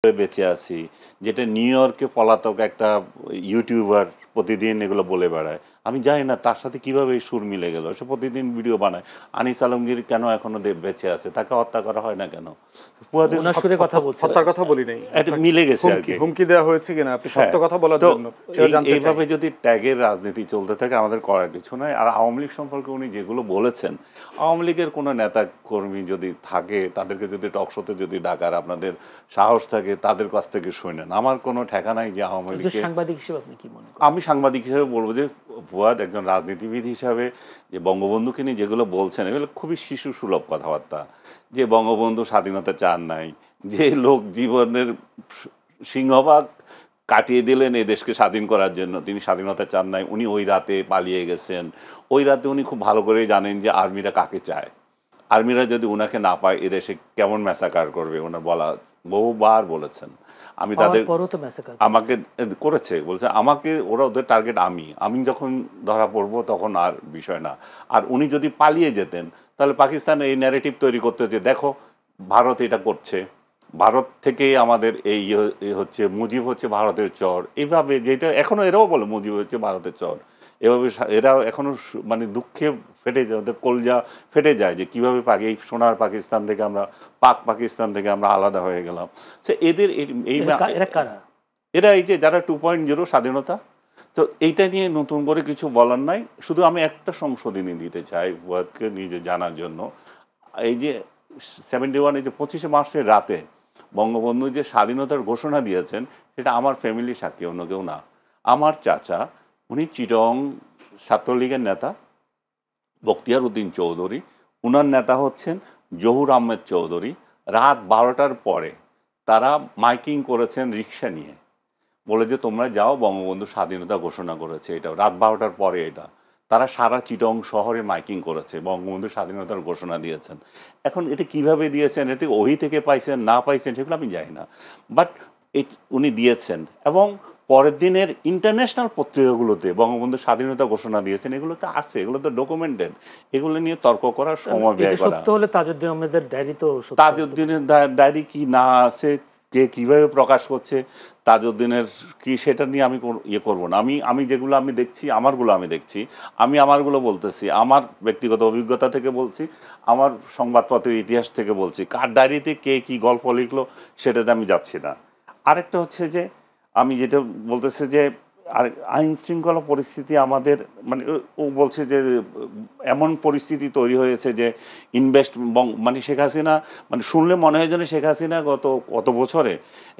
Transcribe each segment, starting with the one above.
বেঁচে আছি, যেটা নিউ ইয়র্কে পলাতক একটা ইউটিউবার প্রতিদিন এগুলো বলে বেড়ায়। আমি জানি না তার সাথে কিভাবে এই সুর মিলে গেল। সে প্রতিদিন ভিডিও বানায়। আনিস আলমগীর কেন এখনো বেঁচে আছে, তাকে হত্যা করা হয় না কেন? ফুয়াদের ওনার সুরে কথা বলছেন, হত্যার কথা বলি নাই, এটা মিলে গেছে আর কি। হুমকি দেওয়া হয়েছে কিনা আপনি সত্য কথা বলার জন্য এইভাবে যদি ট্যাগের রাজনীতি চলতে থাকে আমাদের করার কিছু নয়। আর আওয়ামী লীগ সম্পর্কে উনি যেগুলো বলেছেন, আওয়ামী লীগের কোনো নেতা কর্মী যদি থাকে তাদেরকে যদি টকশোতে যদি ডাকার আপনাদের সাহস থাকে তাদের কাছ থেকে শুনেন। আমার কোনো ঠেকা নাই যে আওয়ামী লীগ। সাংবাদিক হিসেবে আপনি কি মনে করেন? আমি সাংবাদিক হিসেবে বলবো যে ফুয়াদ একজন রাজনীতিবিদ হিসাবে যে বঙ্গবন্ধুকে নিয়ে যেগুলো বলছেন এগুলো খুবই শিশু সুলভ কথাবার্তা। যে বঙ্গবন্ধু স্বাধীনতা চান নাই, যে লোক জীবনের সিংহভাগ কাটিয়ে দিলেন এই দেশকে স্বাধীন করার জন্য, তিনি স্বাধীনতা চান নাই। উনি ওই রাতে পালিয়ে গেছেন। ওই রাতে উনি খুব ভালো করেই জানেন যে আর্মিরা কাকে চায়। আর্মিরা যদি ওনাকে না পায় এদেশে কেমন ম্যাসাকার করবে ওনার বলা বহুবার বলেছেন। আমি তাদের আমাকে করেছে বলছে আমাকে ওরা ওদের টার্গেট আমি যখন ধরা পড়বো তখন আর বিষয় না। আর উনি যদি পালিয়ে যেতেন তাহলে পাকিস্তান এই ন্যারেটিভ তৈরি করতে যে দেখো ভারত এটা করছে, ভারত থেকে আমাদের এই হচ্ছে মুজিব হচ্ছে ভারতের চর, এইভাবে যেটা এখনো এরাও বলে মুজিব হচ্ছে ভারতের চর। এভাবে এরা এখনো মানে দুঃখে ফেটে যায়, ওদের কলজা ফেটে যায় যে কীভাবে এই সোনার পাকিস্তান থেকে আমরা পাকিস্তান থেকে আমরা আলাদা হয়ে গেলাম। সে এদের এরা এই যে যারা 2.0 স্বাধীনতা, তো এইটা নিয়ে নতুন করে কিছু বলার নাই। শুধু আমি একটা সংশোধনী দিতে চাই ফুয়াদকে নিজে জানার জন্য। এই যে 71 এই যে 25শে মার্চের রাতে বঙ্গবন্ধু যে স্বাধীনতার ঘোষণা দিয়েছেন সেটা আমার ফ্যামিলি সাক্ষী, অন্য কেউ না। আমার চাচা উনি চিটং ছাত্রলীগের নেতা বখতিয়ার উদ্দিন চৌধুরী, উনার নেতা হচ্ছেন জহুর আহমেদ চৌধুরী। রাত 12টার পরে তারা মাইকিং করেছেন রিক্সা নিয়ে, বলে যে তোমরা যাও বঙ্গবন্ধু স্বাধীনতা ঘোষণা করেছে। এটা রাত 12টার পরে এটা তারা সারা চিটং শহরে মাইকিং করেছে, বঙ্গবন্ধু স্বাধীনতার ঘোষণা দিয়েছেন। এখন এটা কিভাবে দিয়েছেন, এটা ওহি থেকে পাইছেন না পাইছেন সেগুলো আমি জানি না, বাট উনি দিয়েছেন। এবং পরের দিনের ইন্টারন্যাশনাল পত্রিকাগুলোতে বঙ্গবন্ধু স্বাধীনতা ঘোষণা দিয়েছেন, এগুলো তো আছে, এগুলো তো ডকুমেন্টেড। এগুলো নিয়ে তর্ক করার সময় ব্যয় করা। তাজউদ্দিনের ডায়েরি কি না আছে, কে কীভাবে প্রকাশ করছে, তাজউদ্দিনের কি, সেটা নিয়ে আমি ইয়ে করবো না। আমি যেগুলো আমি দেখছি আমারগুলো আমি দেখছি, আমি আমারগুলো বলতেছি, আমার ব্যক্তিগত অভিজ্ঞতা থেকে বলছি, আমার সংবাদপত্রের ইতিহাস থেকে বলছি। কার ডায়েরিতে কে কী গল্প লিখলো সেটাতে আমি যাচ্ছি না। আরেকটা হচ্ছে যে আমি যেটা বলতেছি যে আর আইন শৃঙ্খলা পরিস্থিতি আমাদের মানে ও বলছে যে এমন পরিস্থিতি তৈরি হয়েছে যে মানে শেখ হাসিনা মানে শুনলে মনে হয় যেন শেখ হাসিনা কত বছরে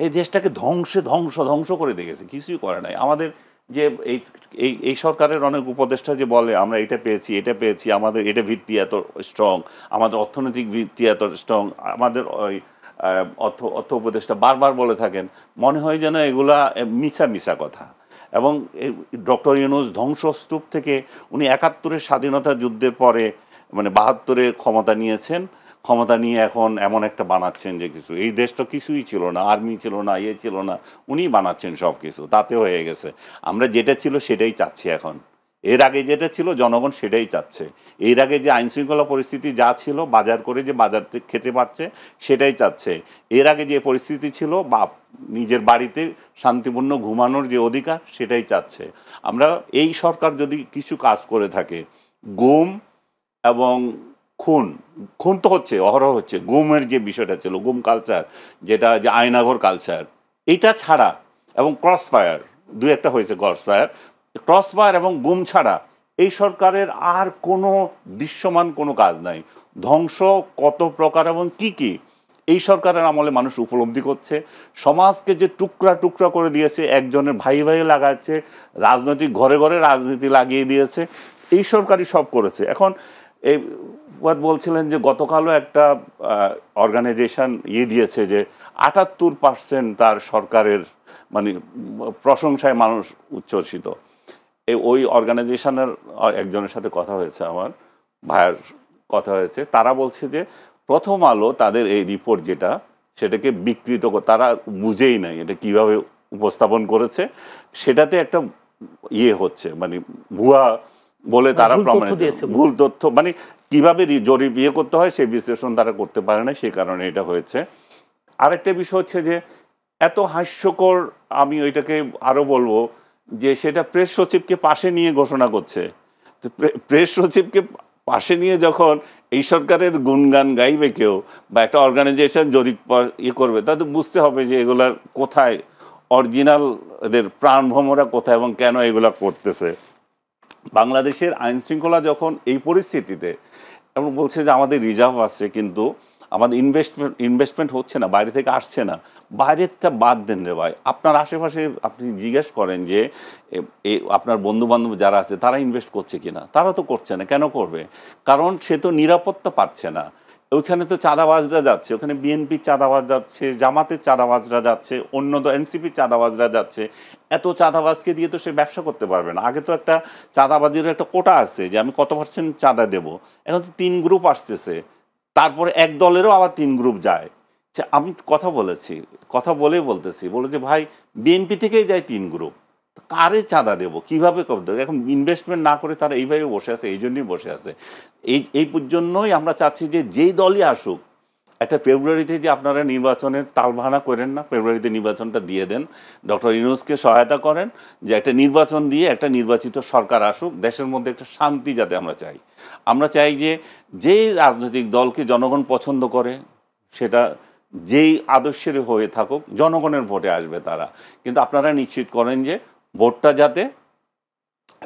এই দেশটাকে ধ্বংস করে দেখেছে, কিছুই করে নাই। আমাদের যে এই সরকারের অনেক উপদেষ্টা যে বলে আমরা এটা পেয়েছি, আমাদের এটা ভিত্তি এত স্ট্রং, আমাদের অর্থনৈতিক ভিত্তি এত স্ট্রং, আমাদের ওই অর্থ উপদেষ্টা বারবার বলে থাকেন, মনে হয় যেন এগুলা মিছা কথা। এবং ডক্টর ইউনূস ধ্বংসস্তূপ থেকে উনি 71-এর স্বাধীনতা যুদ্ধের পরে মানে 72-এ ক্ষমতা নিয়েছেন, ক্ষমতা নিয়ে এখন এমন একটা বানাচ্ছেন যে কিছু, এই দেশ তো কিছুই ছিল না, আর্মি ছিল না, ছিল না, উনি বানাচ্ছেন সব কিছু, তাতে হয়ে গেছে। আমরা যেটা ছিল সেটাই চাচ্ছি এখন, এর আগে যেটা ছিল জনগণ সেটাই চাচ্ছে। এর আগে যে আইনশৃঙ্খলা পরিস্থিতি যা ছিল, বাজার করে যে বাজার খেতে পারছে সেটাই চাচ্ছে। এর আগে যে পরিস্থিতি ছিল বা নিজের বাড়িতে শান্তিপূর্ণ ঘুমানোর যে অধিকার সেটাই চাচ্ছে। আমরা এই সরকার যদি কিছু কাজ করে থাকে, গুম এবং খুন তো হচ্ছে, অহরহ হচ্ছে, গুমের যে বিষয়টা ছিল, গুম কালচার, যেটা যে আয়নাঘর কালচার, এটা ছাড়া এবং ক্রসফায়ার, দু একটা হয়েছে ক্রসফায়ার এবং গুম ছাড়া এই সরকারের আর কোনো দৃশ্যমান কোনো কাজ নাই। ধ্বংস কত প্রকার এবং কি এই সরকারের আমলে মানুষ উপলব্ধি করছে। সমাজকে যে টুকরা করে দিয়েছে, একজনের ভাই লাগাচ্ছে, রাজনৈতিক ঘরে রাজনীতি লাগিয়ে দিয়েছে, এই সরকারই সব করেছে। এখন এই বলছিলেন যে গতকালও একটা অর্গানাইজেশন দিয়েছে যে 78% তার সরকারের মানে প্রশংসায় মানুষ উচ্ছ্বসিত। ওই অর্গানাইজেশনের একজনের সাথে কথা হয়েছে, আমার ভাইয়ের কথা হয়েছে, তারা বলছে যে প্রথম আলো তাদের এই রিপোর্ট যেটা সেটাকে বিকৃত, তারা বুঝেই নাই এটা কিভাবে উপস্থাপন করেছে, সেটাতে একটা হচ্ছে মানে ভুয়া বলে তারা প্রমাণিত, ভুল তথ্য, মানে কিভাবে জরিপ করতে হয় সেই বিশ্লেষণ তারা করতে পারে না, সেই কারণে এটা হয়েছে। আরেকটা বিষয় হচ্ছে যে এত হাস্যকর, আমি ওইটাকে আরও বলবো যে সেটা প্রেস সচিবকে পাশে নিয়ে ঘোষণা করছে। তো প্রেস সচিবকে পাশে নিয়ে যখন এই সরকারের গুণগান গাইবে কেউ বা একটা অর্গানাইজেশন যদি করবে, তাতে বুঝতে হবে যে এগুলার কোথায় অরিজিনাল, এদের প্রাণভ্রমরা কোথায় এবং কেন এগুলা করতেছে। বাংলাদেশের আইন শৃঙ্খলা যখন এই পরিস্থিতিতে, এবং বলছে যে আমাদের রিজার্ভ আছে কিন্তু আমাদের ইনভেস্টমেন্ট হচ্ছে না, বাইরে থেকে আসছে না। বাইরেরটা বাদ দেন রে ভাই, আপনার আশেপাশে আপনি জিজ্ঞেস করেন যে আপনার বন্ধু বান্ধব যারা আছে তারা ইনভেস্ট করছে কিনা, তারা তো করছে না। কেন করবে? কারণ সে তো নিরাপত্তা পাচ্ছে না। ওইখানে তো চাঁদাবাজরা যাচ্ছে, ওখানে বিএনপির চাঁদাবাজ যাচ্ছে, জামাতের চাঁদাবাজরা যাচ্ছে, অন্য তো এনসিপির চাঁদাবাজরা যাচ্ছে। এত চাঁদাবাজকে দিয়ে তো সে ব্যবসা করতে পারবে না। আগে তো একটা চাঁদাবাজির একটা কোটা আছে যে আমি কত % চাঁদা দেব। এখন তো 3 গ্রুপ আসতেছে, তারপরে এক দলেরও আবার 3 গ্রুপ যায়। আমি কথা বলতেছি যে ভাই বিএনপি থেকেই যায় 3 গ্রুপ, কারে চাঁদা দেবো, কীভাবে করতে? এখন ইনভেস্টমেন্ট না করে তারা এইভাবে বসে আছে, এই জন্যই বসে আছে। এই জন্যই আমরা চাচ্ছি যে যেই দলই আসুক, একটা ফেব্রুয়ারিতে যে আপনারা নির্বাচনের তালবাহানা করেন না, ফেব্রুয়ারিতে নির্বাচনটা দিয়ে দেন, ডক্টর ইউনূসকে সহায়তা করেন যে একটা নির্বাচন দিয়ে একটা নির্বাচিত সরকার আসুক, দেশের মধ্যে একটা শান্তি যাতে আমরা চাই। আমরা চাই যে যেই রাজনৈতিক দলকে জনগণ পছন্দ করে, সেটা যেই আদর্শের হয়ে থাকুক, জনগণের ভোটে আসবে তারা। কিন্তু আপনারা নিশ্চিত করেন যে ভোটটা যাতে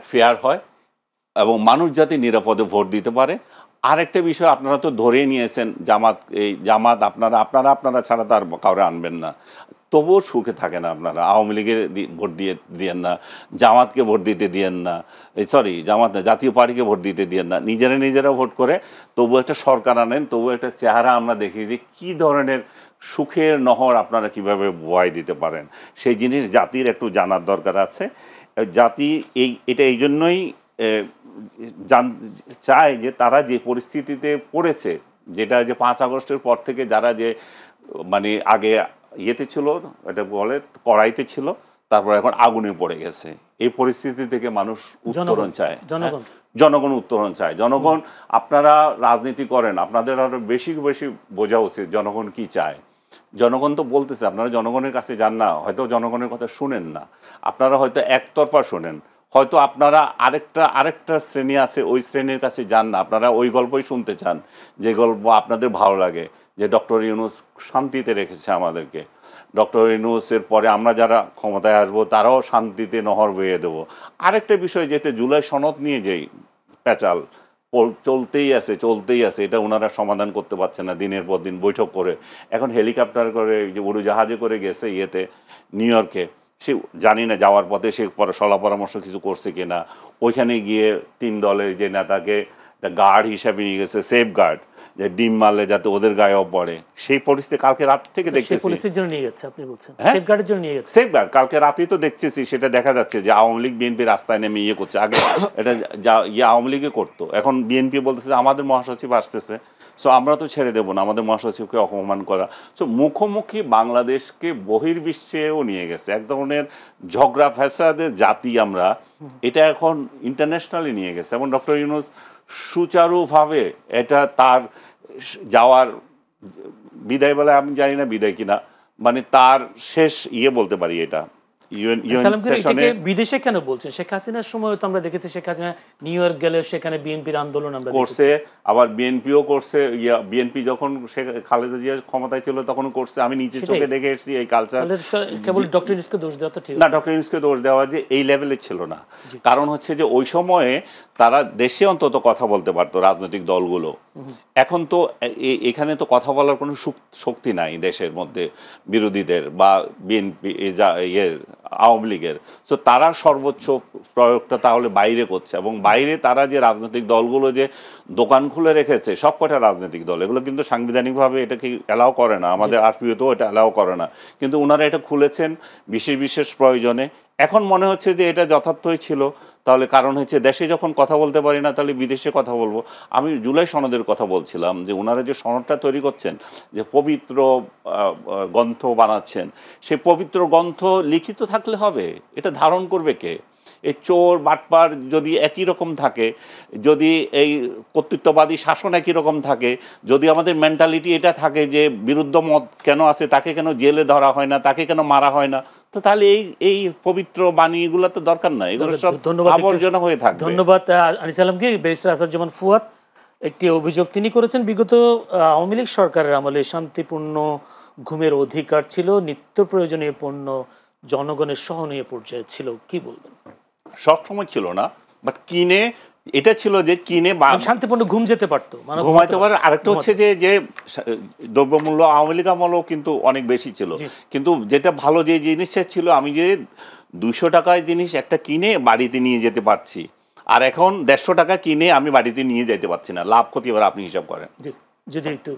ফেয়ার হয় এবং মানুষ যাতে নিরাপদে ভোট দিতে পারে। আরেকটা বিষয় আপনারা তো ধরেই নিয়েছেন, জামাত আপনারা ছাড়া তার কাউরে আনবেন না, তবুও সুখে থাকে না আপনারা। আওয়ামী লীগের ভোট দিয়েন না, জামাতকে ভোট দিতে দিয়েন না, জামাত না, জাতীয় পার্টিকে ভোট দিতে দিয়েন না, নিজেরা ভোট করে তবু একটা সরকার আনেন, তবু একটা চেহারা আমরা দেখি যে কী ধরনের সুখের নহর আপনারা কিভাবে বয় দিতে পারেন। সেই জিনিস জাতির একটু জানার দরকার আছে। জাতি এটা এই জন্যই চায় যে তারা যে পরিস্থিতিতে পড়েছে, যেটা যে 5 আগস্টের পর থেকে যারা যে মানে আগে ইয়েতে ছিল, এটা বলে কড়াইতে ছিল, তারপর এখন আগুনে পড়ে গেছে, এই পরিস্থিতি থেকে মানুষ উত্তরণ চায়, জনগণ উত্তরণ চায়। জনগণ, আপনারা রাজনীতি করেন, আপনাদের আরও বেশি বোঝা উচিত জনগণ কি চায়। জনগণ তো বলতেছে, আপনারা জনগণের কাছে যান না, হয়তো জনগণের কথা শুনেন না, আপনারা হয়তো একতরফা শোনেন, হয়তো আপনারা আরেকটা শ্রেণী আছে, ওই শ্রেণীর কাছে যান না, আপনারা ওই গল্পই শুনতে চান যে গল্প আপনাদের ভালো লাগে, যে ডক্টর ইউনূস শান্তিতে রেখেছে আমাদেরকে, ডক্টর ইউনূসের পরে আমরা যারা ক্ষমতায় আসবো তারাও শান্তিতে নহর বইয়ে দেবো। আরেকটা বিষয়, যেতে জুলাই সনদ নিয়ে যেই প্যাচাল চলতেই আছে, এটা ওনারা সমাধান করতে পারছে না, দিনের পর দিন বৈঠক করে। এখন হেলিকপ্টার করে, যে উড়োজাহাজে করে গেছে নিউ ইয়র্কে, সে জানি না যাওয়ার পথে সে সলা পরামর্শ কিছু করছে কিনা। ওইখানে গিয়ে 3 দলের যে নেতাকে গার্ড হিসাবে নিয়ে গেছে, সেফ গার্ড, যে ডিম মারলে যাতে ওদের গায়েও পড়ে। সেই পরিস্থিতি কালকে রাত থেকে দেখতেছি, সেফ গার্ড কালকে রাতেই তো দেখতেছি, সেটা দেখা যাচ্ছে যে আওয়ামী লীগ বিএনপি রাস্তায় নেমে করছে। আগে এটা আওয়ামী লীগে করতো, এখন বিএনপি বলতেছে আমাদের মহাসচিব আসতেছে, সো আমরা তো ছেড়ে দেবো না আমাদের মহাসচিবকে অপমান করা। সো মুখোমুখি বাংলাদেশকে বহির্বিশ্বেও নিয়ে গেছে, এক ধরনের ঝগড়া ফ্যাসাদের জাতি আমরা, এটা এখন ইন্টারন্যাশনালি নিয়ে গেছে। এবং ডক্টর ইউনূস সুচারুভাবে এটা তার যাওয়ার বিদায় বলে, আমি জানি না বিদায় কিনা, মানে তার শেষ বলতে পারি এটা। বিদেশে কেন বলছেন? শেখ হাসিনার সময় তো আমরা দেখেছি শেখ হাসিনা নিউ ইয়র্ক গেলে সেখানে বিএনপির আন্দোলন আমরা করছে, আবার বিএনপিও করছে। বিএনপি যখন খালেদা জিয়া ক্ষমতায় ছিল তখন করছে, আমি নিচে চোখে দেখে এসেছি এই কালচার। কেবল ডক্টর ইউনূসকে দোষ দেওয়া তো ঠিক না, ডক্টর ইউনূসকে দোষ দেওয়া যে এই লেভেলে ছিল না। কারণ হচ্ছে যে ওই সময়ে তারা দেশে অন্তত কথা বলতে পারতো, রাজনৈতিক দলগুলো। এখন তো এখানে তো কথা বলার কোনো শক্তি নাই দেশের মধ্যে, বিরোধীদের বা বিএনপি আওয়ামী লীগের। তো তারা সর্বোচ্চ প্রয়োগটা তাহলে বাইরে করছে, এবং বাইরে তারা যে রাজনৈতিক দলগুলো যে দোকান খুলে রেখেছে, সব কটা রাজনৈতিক দল, এগুলো কিন্তু সাংবিধানিকভাবে এটাকে অ্যালাউ করে না, আমাদের আরপিওতেও এটা অ্যালাউ করে না, কিন্তু ওনারা এটা খুলেছেন বিশেষ প্রয়োজনে। এখন মনে হচ্ছে যে এটা যথার্থই ছিল। তাহলে কারণ হচ্ছে দেশে যখন কথা বলতে পারি না, তাহলে বিদেশে কথা বলবো। আমি জুলাই সনদের কথা বলছিলাম, যে ওনারা যে সনদটা তৈরি করছেন, যে পবিত্র গ্রন্থ বানাচ্ছেন, সেই পবিত্র গ্রন্থ লিখিত থাকলে হবে, এটা ধারণ করবে কে? এই চোর বাটপার যদি একই রকম থাকে, যদি এই কর্তৃত্ববাদী শাসন একই রকম থাকে, যদি আমাদের মেন্টালিটি এটা থাকে যে বিরুদ্ধ মত কেন আছে, তাকে কেন জেলে ধরা হয় না, তাকে কেন মারা হয় না, তো তাহলে এই পবিত্র বাণীগুলো তো দরকার নাই, এগুলো সব আবর্জনা হয়ে থাকবে। ধন্যবাদ আনিস আলমকে। ব্যারিস্টার আসাদুজ্জামান ফুয়াদ, একটি অভিযোগ তিনি করেছেন, বিগত আওয়ামী লীগ সরকারের আমলে শান্তিপূর্ণ ঘুমের অধিকার ছিল, নিত্য প্রয়োজনীয় পণ্য জনগণের সহনীয় পর্যায়ে ছিল, কি বলবেন? সবসময় ছিল না, বাট কিনে এটা ছিল যে কিনে শান্তিপূর্ণ ঘুম যেতে পারতো, ঘুমাইতে পারে। আরেকটা হচ্ছে যে দ্রব্যমূল্য আওয়ামী লীগ আমলেও কিন্তু অনেক বেশি ছিল, কিন্তু যেটা ভালো যে জিনিসটা ছিল, আমি যে 200 টাকায় জিনিস একটা কিনে বাড়িতে নিয়ে যেতে পারছি, আর এখন 150 টাকা কিনে আমি বাড়িতে নিয়ে যেতে পারছি না। লাভ ক্ষতি এবার আপনি হিসাব করেন। যদি একটু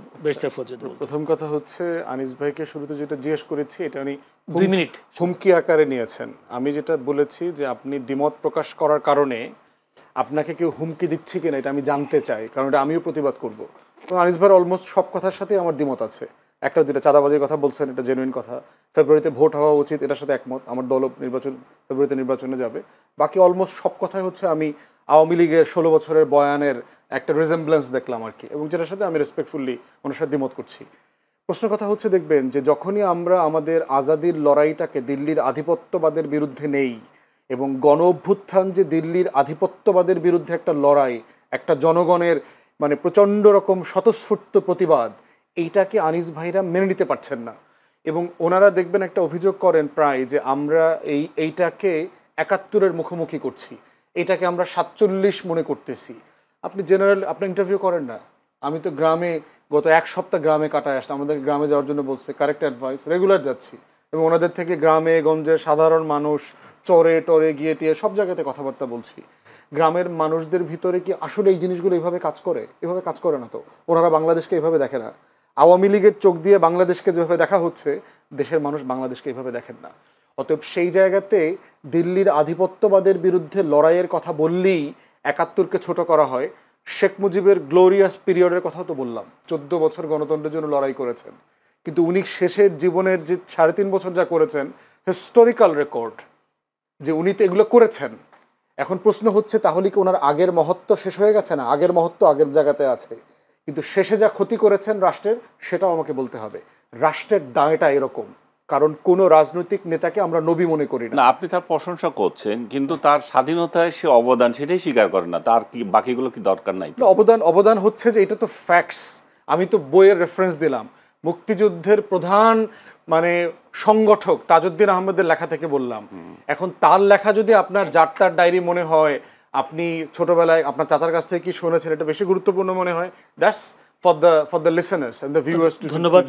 প্রথম কথা হচ্ছে, আনিস ভাইকে শুরুতে যেটা জিজ্ঞেস করেছি এটা উনি 2 মিনিট হুমকি আকারে নিয়েছেন। আমি যেটা বলেছি যে আপনি দ্বিমত প্রকাশ করার কারণে আপনাকে কেউ হুমকি দিচ্ছে কিনা এটা আমি জানতে চাই, কারণ এটা আমিও প্রতিবাদ করব। তো আনিস ভাইয়ের অলমোস্ট সব কথার সাথে আমার দ্বিমত আছে। একটা দুইটা চাঁদাবাজির কথা বলছেন, এটা জেনুইন কথা, ফেব্রুয়ারিতে ভোট হওয়া উচিত, এটার সাথে একমত, আমার দল ফেব্রুয়ারিতে নির্বাচনে যাবে। বাকি অলমোস্ট সব কথাই হচ্ছে আমি আওয়ামী লীগের 16 বছরের বয়ানের একটা রিজেম্বলেন্স দেখলাম আর কি, এবং যেটার সাথে আমি রেসপেক্টফুলি ওনার সাথে দ্বিমত করছি। প্রশ্ন কথা হচ্ছে, দেখবেন যে যখনই আমরা আমাদের আজাদির লড়াইটাকে দিল্লির আধিপত্যবাদের বিরুদ্ধে নেই, এবং গণ অভ্যুত্থান যে দিল্লির আধিপত্যবাদের বিরুদ্ধে একটা লড়াই, একটা জনগণের মানে প্রচণ্ড রকম স্বতঃস্ফূর্ত প্রতিবাদ, এইটাকে আনিস ভাইরা মেনে নিতে পারছেন না। এবং ওনারা দেখবেন একটা অভিযোগ করেন প্রায় যে আমরা এইটাকে 71-এর মুখোমুখি করছি, এটাকে আমরা 47 মনে করতেছি। আপনি আপনি ইন্টারভিউ করেন না? আমি তো গ্রামে গত 1 সপ্তাহ গ্রামে কাটায় আসলাম, আমাদের গ্রামে যাওয়ার জন্য বলছে, কারেক্ট অ্যাডভাইস, রেগুলার যাচ্ছি, এবং ওনাদের থেকে গ্রামে গঞ্জে সাধারণ মানুষ চরে টরে গিয়ে টিয়ে সব জায়গাতে কথাবার্তা বলছি। গ্রামের মানুষদের ভিতরে কি আসলে এই জিনিসগুলো এইভাবে কাজ করে? এভাবে কাজ করে না তো। ওনারা বাংলাদেশকে এইভাবে দেখে না। আওয়ামী লীগের চোখ দিয়ে বাংলাদেশকে যেভাবে দেখা হচ্ছে, দেশের মানুষ বাংলাদেশকে এইভাবে দেখেন না। অতএব সেই জায়গাতে দিল্লির আধিপত্যবাদের বিরুদ্ধে লড়াইয়ের কথা বললেই 71-কে ছোট করা হয়। শেখ মুজিবের গ্লোরিয়াস পিরিয়ডের কথাও তো বললাম, 14 বছর গণতন্ত্রের জন্য লড়াই করেছেন, কিন্তু উনি শেষের জীবনের যে 3.5 বছর যা করেছেন, হিস্টোরিক্যাল রেকর্ড, যে উনি তো এগুলো করেছেন। এখন প্রশ্ন হচ্ছে, তাহলে কি ওনার আগের মহত্ব শেষ হয়ে গেছে? না, আগের মহত্ব আগের জায়গাতে আছে, কিন্তু শেষে যা ক্ষতি করেছেন রাষ্ট্রের, সেটাও আমাকে বলতে হবে। রাষ্ট্রের দায়টা এরকম, কারণ কোন রাজনৈতিক নেতাকে আমরা নবী মনে করি না। আপনি তার প্রশংসা করছেন, কিন্তু তার স্বাধীনতায় সে অবদান সেটাই স্বীকার করেন না, তার কি বাকিগুলো কি দরকার নাই? অবদান হচ্ছে যে এটা তো ফ্যাক্টস। আমি তো বইয়ের রেফারেন্স দিলাম, মুক্তিযুদ্ধের প্রধান মানে সংগঠক তাজউদ্দিন আহমেদের লেখা থেকে বললাম। এখন তার লেখা যদি আপনার যাত্রার ডায়েরি মনে হয়, আপনি ছোটবেলায় আপনার চাচার কাছ থেকে কি শুনেছেন, এটা বেশি গুরুত্বপূর্ণ মনে হয়, that's for the listeners and the viewers too. ধন্যবাদ।